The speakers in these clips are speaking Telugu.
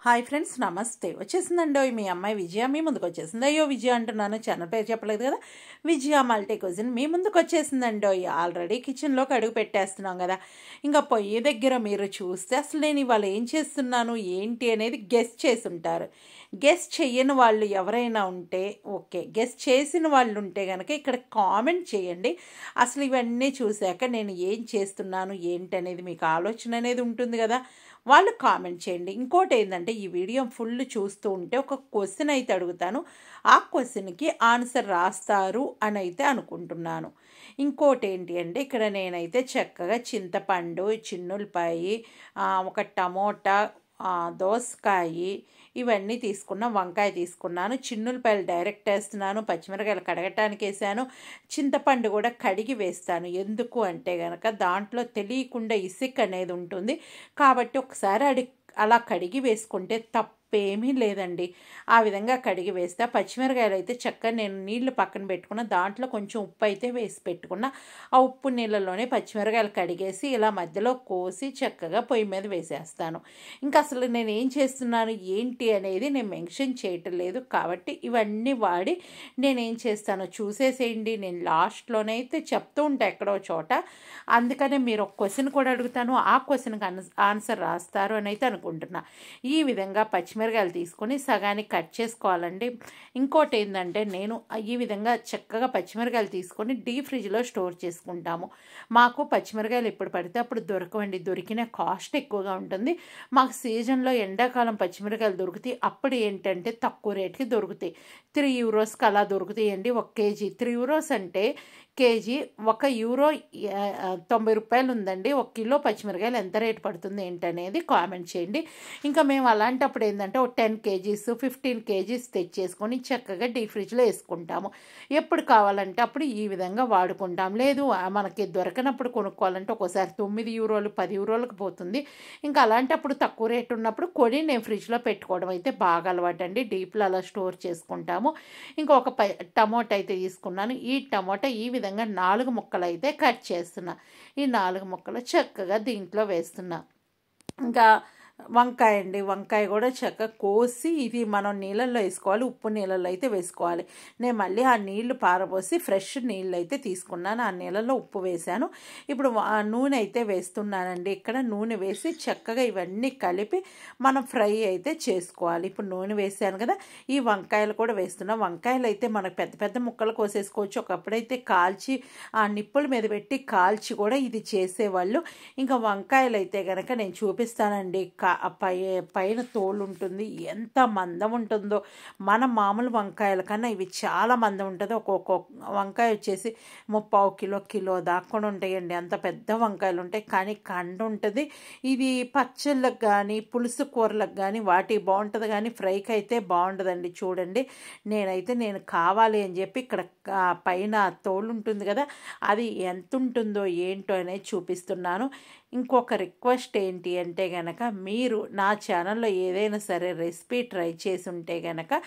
హాయ్ ఫ్రెండ్స్, నమస్తే. వచ్చేసిందండి మీ అమ్మాయి విజయ మీ ముందుకు వచ్చేసింది. అయ్యో విజయ అంటున్నాను, ఛానల్ పేరు చెప్పలేదు కదా. విజయ మల్టీ కుజిన్ మీ ముందుకు వచ్చేసిందండి. ఆల్రెడీ కిచెన్లోకి అడుగు పెట్టేస్తున్నాం కదా. ఇంకా పొయ్యి దగ్గర మీరు చూస్తే అసలు నేను ఇవాళ ఏం చేస్తున్నాను ఏంటి అనేది గెస్ చేసి ఉంటారు. గెస్ చెయ్యని వాళ్ళు ఎవరైనా ఉంటే ఓకే, గెస్ చేసిన వాళ్ళు ఉంటే కనుక ఇక్కడ కామెంట్ చేయండి. అసలు ఇవన్నీ చూశాక నేను ఏం చేస్తున్నాను ఏంటి అనేది మీకు ఆలోచన అనేది ఉంటుంది కదా, వాళ్ళు కామెంట్ చేయండి. ఇంకోటి ఏంటంటే ఈ వీడియో ఫుల్ చూస్తూ ఉంటే ఒక క్వశ్చన్ అయితే అడుగుతాను, ఆ క్వశ్చన్కి ఆన్సర్ రాస్తారు అని అయితే అనుకుంటున్నాను. ఇంకోటి ఏంటి అంటే ఇక్కడ నేనైతే చక్కగా చింతపండు, చిన్నులపాయి, ఒక టమోటా, దోసకాయ ఇవన్నీ తీసుకున్నా, వంకాయ తీసుకున్నాను. చిన్నులపాయలు డైరెక్ట్ వేస్తున్నాను, పచ్చిమిరకాయలు కడగటానికి వేసాను, చింతపండు కూడా కడిగి వేస్తాను. ఎందుకు అంటే కనుక దాంట్లో తెలియకుండా ఇసుక అనేది ఉంటుంది కాబట్టి ఒకసారి అలా కడిగి వేసుకుంటే తప్పేమీ లేదండి. ఆ విధంగా కడిగి వేస్తే పచ్చిమిరకాయలు అయితే చక్కగా నేను నీళ్లు పక్కన పెట్టుకున్న, దాంట్లో కొంచెం ఉప్పు అయితే వేసి పెట్టుకున్న. ఆ ఉప్పు నీళ్ళలోనే పచ్చిమిరకాయలు కడిగేసి ఇలా మధ్యలో కోసి చక్కగా పొయ్యి మీద వేసేస్తాను. ఇంకా అసలు నేను ఏం చేస్తున్నాను ఏంటి అనేది నేను మెన్షన్ చేయటం లేదు కాబట్టి ఇవన్నీ వాడి నేనేం చేస్తానో చూసేసేయండి. నేను లాస్ట్లోనే అయితే చెప్తూ ఉంటా ఎక్కడో చోట, అందుకనే మీరు ఒక క్వశ్చన్ కూడా అడుగుతాను, ఆ క్వశ్చన్కి ఆన్సర్ రాస్తారు అని అయితే అనుకుంటున్నా. ఈ విధంగా పచ్చిమిరకాయలు తీసుకొని సగానికి కట్ చేసుకోవాలండి. ఇంకోటి ఏంటంటే నేను ఈ విధంగా చక్కగా పచ్చిమిరకాయలు తీసుకొని డీప్ ఫ్రిడ్జ్లో స్టోర్ చేసుకుంటాము. మాకు పచ్చిమిరకాయలు ఎప్పుడు పడితే అప్పుడు దొరకవండి, దొరికిన కాస్ట్ ఎక్కువగా ఉంటుంది. మాకు సీజన్లో ఎండాకాలం పచ్చిమిరకాయలు దొరుకుతాయి. అప్పుడు ఏంటంటే తక్కువ రేట్కి దొరుకుతాయి. 3 యూరోస్కి అలా దొరుకుతాయండి 1 కేజీ. 3 యూరోస్ అంటే కేజీ, 1 యూరో 90 రూపాయలు ఉందండి. 1 కిలో పచ్చిమిరకాయలు ఎంత రేటు పడుతుంది ఏంటనేది కామెంట్ చేయండి. ఇంకా మేము అలాంటప్పుడు ఏంటంటే ఒక 10 కేజీస్ 15 కేజీస్ తెచ్చేసుకొని చక్కగా డీప్ ఫ్రిడ్జ్లో వేసుకుంటాము. ఎప్పుడు కావాలంటే అప్పుడు ఈ విధంగా వాడుకుంటాం. లేదు మనకి దొరకనప్పుడు కొనుక్కోవాలంటే ఒక్కోసారి 9 యూరోలు 10 యూరోలకు పోతుంది. ఇంకా అలాంటప్పుడు తక్కువ రేటు ఉన్నప్పుడు కొని నేను ఫ్రిడ్జ్లో పెట్టుకోవడం అయితే బాగా అలవాటు అండి. డీప్లో అలా స్టోర్ చేసుకుంటాము. ఇంకొక టమోటా అయితే తీసుకున్నాను. ఈ టమోటా ఈ విధంగా 4 ముక్కలు అయితే కట్ చేస్తున్నా. ఈ 4 ముక్కలు చక్కగా దీంట్లో వేస్తున్నా. ఇంకా వంకాయ అండి, వంకాయ కూడా చక్కగా కోసి ఇది మనం నీళ్ళల్లో వేసుకోవాలి, ఉప్పు నీళ్ళల్లో అయితే వేసుకోవాలి. నేను మళ్ళీ ఆ నీళ్లు పారబోసి ఫ్రెష్ నీళ్ళు అయితే తీసుకున్నాను, ఆ నీళ్ళల్లో ఉప్పు వేసాను. ఇప్పుడు నూనె అయితే వేస్తున్నానండి. ఇక్కడ నూనె వేసి చక్కగా ఇవన్నీ కలిపి మనం ఫ్రై అయితే చేసుకోవాలి. ఇప్పుడు నూనె వేసాను కదా, ఈ వంకాయలు కూడా వేస్తున్నా. వంకాయలు అయితే మనకు పెద్ద పెద్ద ముక్కలు కోసేసుకోవచ్చు. ఒకప్పుడైతే కాల్చి ఆ నిప్పుల మీద పెట్టి కాల్చి కూడా ఇది చేసేవాళ్ళు. ఇంకా వంకాయలు అయితే కనుక నేను చూపిస్తానండి. పైన తోలు ఉంటుంది, ఎంత మందం ఉంటుందో. మన మామూలు వంకాయల కన్నా ఇవి చాలా మందం ఉంటుంది. ఒక్కొక్క వంకాయ వచ్చేసి 3/4 కిలో దాకా కూడా ఉంటాయండి. అంత పెద్ద వంకాయలు ఉంటాయి, కానీ కండ ఉంటుంది. ఇది పచ్చళ్ళకు కానీ పులుసు కూరలకు కానీ వాటికి బాగుంటుంది, కానీ ఫ్రైకి అయితే బాగుంటుందండి. చూడండి, నేను కావాలి అని చెప్పి ఇక్కడ పైన తోలు ఉంటుంది కదా, అది ఎంత ఉంటుందో ఏంటో అనేది చూపిస్తున్నాను. ఇంకొక రిక్వెస్ట్ ఏంటి అంటే కనుక మీరు నా ఛానల్లో ఏదైనా సరే రెసిపీ ట్రై చేసి ఉంటే కనుక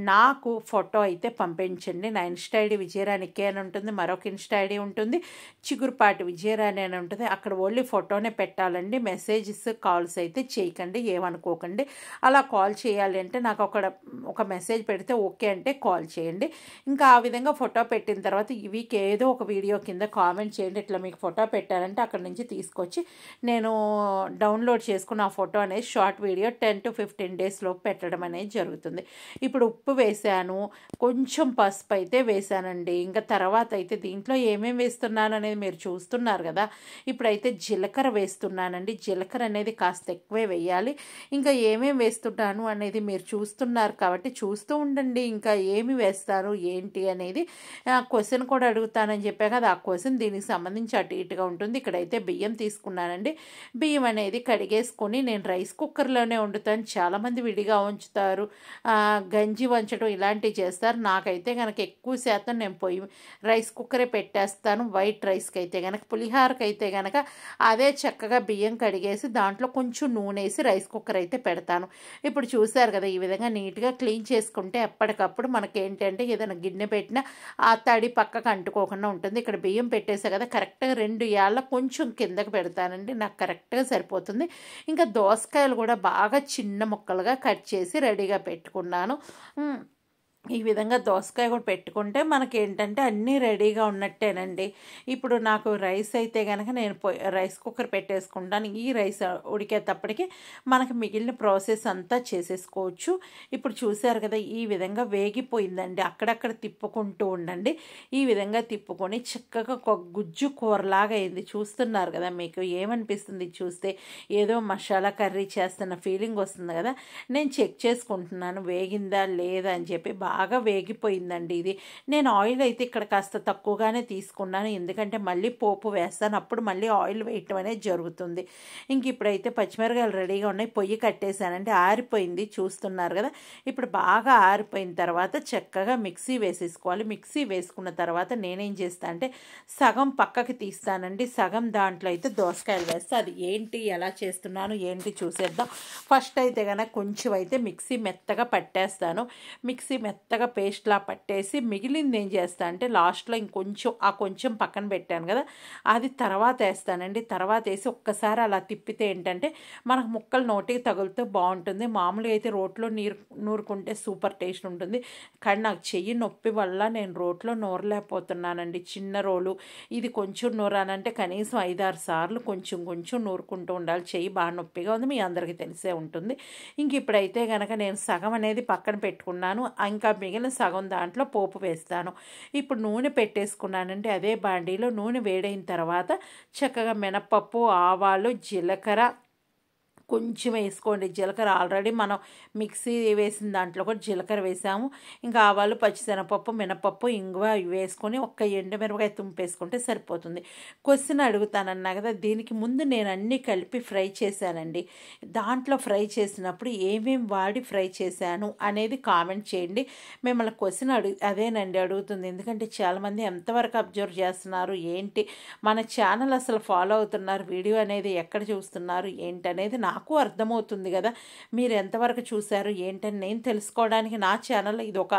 నాకు ఫోటో అయితే పంపించండి. నా ఇన్స్టా ఐడి విజయరాణికే అని ఉంటుంది, మరొక ఇన్స్టా ఐడి ఉంటుంది చిగురుపాటి విజయరాణి అని ఉంటుంది. అక్కడ ఓన్లీ ఫోటోనే పెట్టాలండి. మెసేజెస్ కాల్స్ అయితే చేయకండి, ఏమనుకోకండి. అలా కాల్ చేయాలి అంటే నాకు ఒక మెసేజ్ పెడితే ఓకే అంటే కాల్ చేయండి. ఇంకా ఆ విధంగా ఫోటో పెట్టిన తర్వాత వీక్ ఏదో ఒక వీడియో కింద కామెంట్ చేయండి, ఇట్లా మీకు ఫోటో పెట్టాలంటే అక్కడ నుంచి తీసుకొచ్చి నేను డౌన్లోడ్ చేసుకున్న ఆ ఫోటో అనేది షార్ట్ వీడియో 10 to 15 days లోపు పెట్టడం అనేది జరుగుతుంది. ఇప్పుడు ఉప్పు వేసాను, కొంచెం పసుపు అయితే వేసానండి. ఇంకా తర్వాత అయితే దీంట్లో ఏమేమి వేస్తున్నాను అనేది మీరు చూస్తున్నారు కదా. ఇప్పుడైతే జీలకర్ర వేస్తున్నానండి. జీలకర్ర అనేది కాస్త ఎక్కువే వేయాలి. ఇంకా ఏమేమి వేస్తున్నాను అనేది మీరు చూస్తున్నారు కాబట్టి చూస్తూ ఉండండి. ఇంకా ఏమి వేస్తాను ఏంటి అనేది క్వశ్చన్ కూడా అడుగుతానని చెప్పా కదా, ఆ క్వశ్చన్ దీనికి సంబంధించి అటు ఇటుగా ఉంటుంది. ఇక్కడైతే బియ్యం తీసుకున్నానండి. బియ్యం అనేది కడిగేసుకొని నేను రైస్ కుక్కర్లోనే వండుతాను. చాలామంది విడిగా ఉంచుతారు, గంజి వంచడం ఇలాంటివి చేస్తారు. నాకైతే కనుక ఎక్కువ శాతం నేను రైస్ కుక్కరే పెట్టేస్తాను. వైట్ రైస్కి అయితే కనుక, పులిహారకి అయితే కనుక అదే చక్కగా బియ్యం కడిగేసి దాంట్లో కొంచెం నూనె వేసి రైస్ కుక్కర్ అయితే పెడతాను. ఇప్పుడు చూసారు కదా, ఈ విధంగా నీట్గా క్లీన్ చేసుకుంటే ఎప్పటికప్పుడు మనకేంటంటే ఏదైనా గిన్నె పెట్టినా ఆ తడి పక్కకు అంటుకోకుండా ఉంటుంది. ఇక్కడ బియ్యం పెట్టేసా కదా, కరెక్ట్గా 2 ఏళ్ళ కొంచెం కిందకి పెడతాను. వేసుకున్నానండి. నాకు కరెక్ట్గా సరిపోతుంది. ఇంకా దోసకాయలు కూడా బాగా చిన్న ముక్కలుగా కట్ చేసి రెడీగా పెట్టుకున్నాను. ఈ విధంగా దోసకాయ కూడా పెట్టుకుంటే మనకేంటంటే అన్నీ రెడీగా ఉన్నట్టేనండి. ఇప్పుడు నాకు రైస్ అయితే కనుక నేను రైస్ కుక్కర్ పెట్టేసుకుంటాను. ఈ రైస్ ఉడికేటప్పటికి మనకి మిగిలిన ప్రాసెస్ అంతా చేసేసుకోవచ్చు. ఇప్పుడు చూసారు కదా, ఈ విధంగా వేగిపోయిందండి. అక్కడక్కడ తిప్పుకుంటూ ఉండండి. ఈ విధంగా తిప్పుకొని చక్కగా ఒక గుజ్జు కూరలాగా అయింది. చూస్తున్నారు కదా, మీకు ఏమనిపిస్తుంది చూస్తే? ఏదో మసాలా కర్రీ చేస్తున్న ఫీలింగ్ వస్తుంది కదా. నేను చెక్ చేసుకుంటున్నాను వేగిందా లేదా అని చెప్పి. బాగా వేగిపోయిందండి ఇది. నేను ఆయిల్ అయితే ఇక్కడ కాస్త తక్కువగానే తీసుకున్నాను, ఎందుకంటే మళ్ళీ పోపు వేస్తాను, అప్పుడు మళ్ళీ ఆయిల్ వేయటం అనేది జరుగుతుంది. ఇంక ఇప్పుడైతే పచ్చిమిరకాయలు రెడీగా ఉన్నాయి. పొయ్యి కట్టేశానంటే ఆరిపోయింది, చూస్తున్నారు కదా. ఇప్పుడు బాగా ఆరిపోయిన తర్వాత చక్కగా మిక్సీ వేసేసుకోవాలి. మిక్సీ వేసుకున్న తర్వాత నేనేం చేస్తా అంటే సగం పక్కకి తీస్తానండి, సగం దాంట్లో అయితే దోసకాయలు వేస్తా. అది ఏంటి, ఎలా చేస్తున్నాను ఏంటి చూసేద్దాం. ఫస్ట్ అయితే కనుక కొంచెం అయితే మిక్సీ మెత్తగా పట్టేస్తాను. మిక్సీ మెత్తగా పేస్ట్లా పట్టేసి మిగిలింది ఏం చేస్తా అంటే లాస్ట్లో కొంచెం పక్కన పెట్టాను కదా, అది తర్వాత వేస్తానండి. తర్వాత వేసి ఒక్కసారి అలా తిప్పితే ఏంటంటే మనకు ముక్కలు నోటికి తగులుతూ బాగుంటుంది. మామూలుగా అయితే రోట్లో నూరుకుంటే సూపర్ టేస్ట్ ఉంటుంది, కానీ నాకు చెయ్యి నొప్పి వల్ల నేను రోట్లో నూరలేకపోతున్నానండి. చిన్న రోలు ఇది కొంచెం నూరానంటే కనీసం 5-6 సార్లు కొంచెం నూరుకుంటూ ఉండాలి. చెయ్యి బాగా నొప్పిగా ఉంది, మీ అందరికీ తెలిసే ఉంటుంది. ఇంక ఇప్పుడైతే కనుక నేను సగం అనేది పక్కన పెట్టుకున్నాను. ఇంకా మిగిలిన సగం దాంట్లో పోపు వేస్తాను. ఇప్పుడు నూనె పెట్టేసుకున్నానండి. అదే బాండీలో నూనె వేడైన తర్వాత చక్కగా మినపప్పు, ఆవాలు, జీలకర్ర కొంచెం వేసుకోండి. జీలకర్ర ఆల్రెడీ మనం మిక్సీ వేసిన దాంట్లో కూడా జీలకర్ర వేసాము. ఇంకా ఆవాలు, పచ్చిశనగపప్పు, మినపప్పు, ఇంగువ ఇవి వేసుకొని ఒక్క ఎండుమిరపకాయ తుంపేసుకుంటే సరిపోతుంది. క్వశ్చన్ అడుగుతానన్నా కదా, దీనికి ముందు నేను అన్నీ కలిపి ఫ్రై చేశానండి. దాంట్లో ఫ్రై చేసినప్పుడు ఏమేమి వాడి ఫ్రై చేశాను అనేది కామెంట్ చేయండి. మిమ్మల్ని క్వశ్చన్ అదేనండి అడుగుతుంది, ఎందుకంటే చాలామంది ఎంతవరకు అబ్జర్వ్ చేస్తున్నారు ఏంటి, మన ఛానల్ అసలు ఫాలో అవుతున్నారు, వీడియో అనేది ఎక్కడ చూస్తున్నారు ఏంటి అనేది నాకు అర్థమవుతుంది కదా. మీరు ఎంతవరకు చూశారు ఏంటని నేను తెలుసుకోవడానికి నా ఛానల్లో ఇది ఒక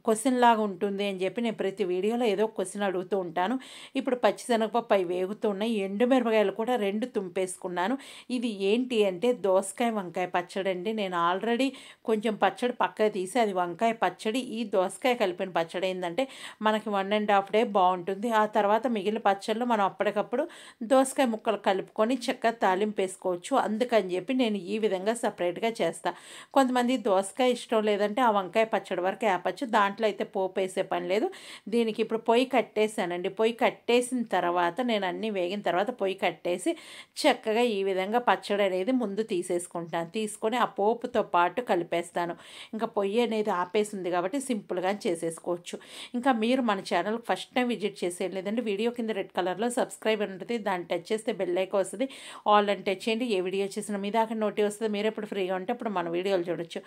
క్వశ్చన్ లాగా ఉంటుంది అని చెప్పి నేను ప్రతి వీడియోలో ఏదో క్వశ్చన్ అడుగుతూ ఉంటాను. ఇప్పుడు పచ్చిశనగపప్పు అవి వేగుతూ ఉన్నాయి. ఎండుమిరపకాయలు కూడా 2 తుంపేసుకున్నాను. ఇది ఏంటి అంటే దోసకాయ వంకాయ పచ్చడి అండి. నేను ఆల్రెడీ కొంచెం పచ్చడి పక్కకి తీసి అది వంకాయ పచ్చడి. ఈ దోసకాయ కలిపిన పచ్చడి ఏంటంటే మనకి 1.5 డే బాగుంటుంది. ఆ తర్వాత మిగిలిన పచ్చళ్ళు మనం అప్పటికప్పుడు దోసకాయ ముక్కలు కలుపుకొని చక్కగా తాలింపు వేసుకోవచ్చు. అందుకని చెప్పి నేను ఈ విధంగా సపరేట్గా చేస్తాను. కొంతమంది దోసకాయ ఇష్టం లేదంటే ఆ వంకాయ పచ్చడి వరకు ఆపచ్చు, దాంట్లో అయితే పోపు వేసే పని లేదు. దీనికి ఇప్పుడు పొయ్యి కట్టేసానండి. పొయ్యి కట్టేసిన తర్వాత నేను అన్నీ వేగిన తర్వాత పొయ్యి కట్టేసి చక్కగా ఈ విధంగా పచ్చడి అనేది ముందు తీసేసుకుంటాను. తీసుకొని ఆ పోపుతో పాటు కలిపేస్తాను. ఇంకా పొయ్యి అనేది ఆపేసింది కాబట్టి సింపుల్గా చేసేసుకోవచ్చు. ఇంకా మీరు మన ఛానల్ ఫస్ట్ టైం విజిట్ చేసేది లేదంటే వీడియో కింద రెడ్ కలర్లో సబ్స్క్రైబ్ అని ఉంటుంది, దాన్ని టచ్ చేస్తే బెల్ ఐకాన్ వస్తుంది. ఆల్ అని టచ్ చేయండి. ఏ వీడియో చేసినా మీ దాకా నోటి వస్తుంది. మీరు ఎప్పుడు ఫ్రీగా ఉంటే అప్పుడు మన వీడియోలు చూడొచ్చు.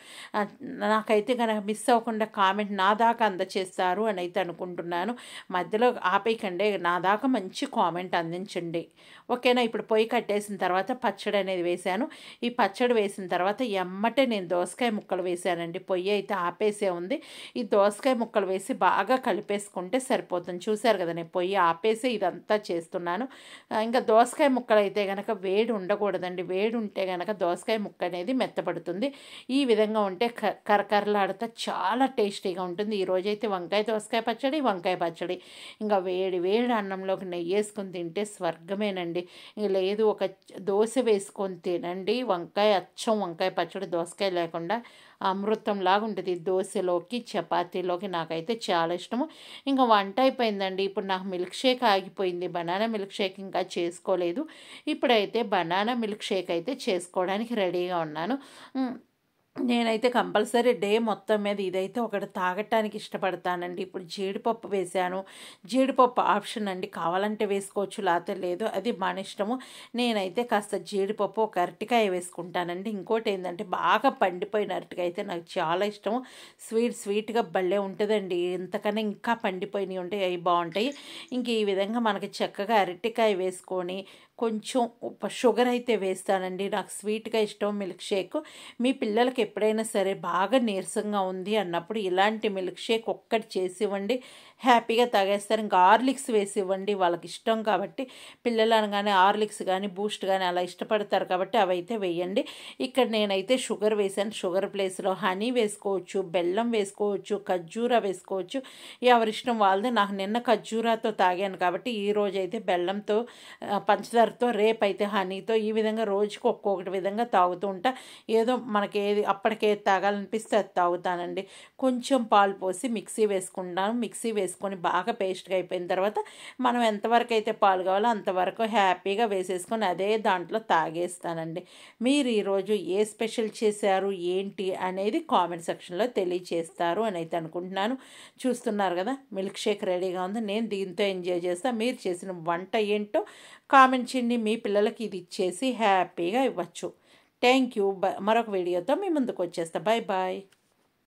నాకైతే కనుక మిస్ అవ్వకుండా కామెంట్ నా దాకా అందచేస్తారు అని అయితే అనుకుంటున్నాను. మధ్యలో ఆపేయకండి, నా దాకా మంచి కామెంట్ అందించండి, ఓకేనా. ఇప్పుడు పొయ్యి కట్టేసిన తర్వాత పచ్చడి అనేది వేసాను. ఈ పచ్చడి వేసిన తర్వాత ఎమ్మటే నేను దోసకాయ ముక్కలు వేసానండి. పొయ్యి అయితే ఆపేసే ఉంది. ఈ దోసకాయ ముక్కలు వేసి బాగా కలిపేసుకుంటే సరిపోతుంది. చూసారు కదా, నేను పొయ్యి ఆపేసి ఇదంతా చేస్తున్నాను. ఇంకా దోసకాయ ముక్కలు అయితే కనుక వేడి ఉండకూడదండి. వేడి ఉంటే కనుక దోసకాయ ముక్క అనేది మెత్తపడుతుంది. ఈ విధంగా ఉంటే కరకరలాడుతా చాలా టేస్టీగా ఉంటుంది. ఈరోజైతే దోసకాయ పచ్చడి. ఇంకా వేడి అన్నంలోకి నెయ్యి వేసుకొని తింటే స్వర్గమేనండి. ఇంక లేదు ఒక దోశ వేసుకొని తినండి. అచ్చం వంకాయ పచ్చడి దోసకాయ లేకుండా అమృతంలాగా ఉంటుంది. దోశలోకి, చపాతీలోకి నాకైతే చాలా ఇష్టము. ఇంకా వంట అయిపోయిందండి. ఇప్పుడు నాకు మిల్క్ షేక్ ఆగిపోయింది. బనానా మిల్క్ షేక్ ఇంకా చేసుకోలేదు. ఇప్పుడైతే బనానా మిల్క్ షేక్ అయితే చేసుకోవడానికి రెడీగా ఉన్నాను. నేనైతే కంపల్సరీ డే మొత్తం మీద ఇదైతే ఒకటి తాగటానికి ఇష్టపడతానండి. ఇప్పుడు జీడిపప్పు వేసాను. జీడిపప్పు ఆప్షన్ అండి, కావాలంటే వేసుకోవచ్చు, లేకపోతే లేదు, అది మన ఇష్టము. నేనైతే కాస్త జీడిపప్పు, ఒక అరటికాయ వేసుకుంటానండి. ఇంకోటి ఏంటంటే బాగా పండిపోయిన అరటికాయ అయితే నాకు చాలా ఇష్టము. స్వీట్గా భలే ఉంటుందండి. ఇంతకన్నా ఇంకా పండిపోయినవి ఉంటాయి, అవి బాగుంటాయి. ఇంక ఈ విధంగా మనకి చక్కగా అరటికాయ వేసుకొని కొంచెం షుగర్ అయితే వేస్తానండి. నాకు స్వీట్గా ఇష్టం మిల్క్ షేక్. మీ పిల్లలకి ఎప్పుడైనా సరే బాగా నీరసంగా ఉంది అన్నప్పుడు ఇలాంటి మిల్క్ షేక్ ఒక్కటి చేసి ఇవ్వండి, హ్యాపీగా తాగేస్తారు. ఇంకా హార్లిక్స్ వేసి ఇవ్వండి, వాళ్ళకి ఇష్టం కాబట్టి. పిల్లలు అనగానే హార్లిక్స్ కానీ బూస్ట్ కానీ అలా ఇష్టపడతారు కాబట్టి అవైతే వేయండి. ఇక్కడ నేనైతే షుగర్ వేసాను. షుగర్ ప్లేస్లో హనీ వేసుకోవచ్చు, బెల్లం వేసుకోవచ్చు, ఖర్జూరా వేసుకోవచ్చు, ఎవరిష్టం వాళ్ళది. నాకు నిన్న ఖర్జూరాతో తాగాను కాబట్టి ఈరోజు అయితే బెల్లంతో, పంచదారతో, రేపైతే హనీతో, ఈ విధంగా రోజుకి ఒక్కొక్కటి విధంగా తాగుతూ ఉంటా. ఏదో మనకి ఏది అప్పటికేది తాగాలనిపిస్తే అది తాగుతానండి. కొంచెం పాలు పోసి మిక్సీ వేసుకుంటాను. మిక్సీ వేసుకొని బాగా పేస్ట్గా అయిపోయిన తర్వాత మనం ఎంతవరకు అయితే పాలు కావాలో అంతవరకు హ్యాపీగా వేసేసుకొని అదే దాంట్లో తాగేస్తానండి. మీరు ఈరోజు ఏ స్పెషల్ చేశారు ఏంటి అనేది కామెంట్ సెక్షన్లో తెలియచేస్తారు అని అయితే అనుకుంటున్నాను. చూస్తున్నారు కదా, మిల్క్ షేక్ రెడీగా ఉంది. నేను దీంతో ఎంజాయ్ చేస్తాను. మీరు చేసిన వంట ఏంటో కామెంట్ చేయండి. మీ పిల్లలకి ఇది ఇచ్చేసి హ్యాపీగా ఇవ్వచ్చు. Thank you. మరొక వీడియోతో మీ ముందుకు వచ్చేస్తా. Bye bye.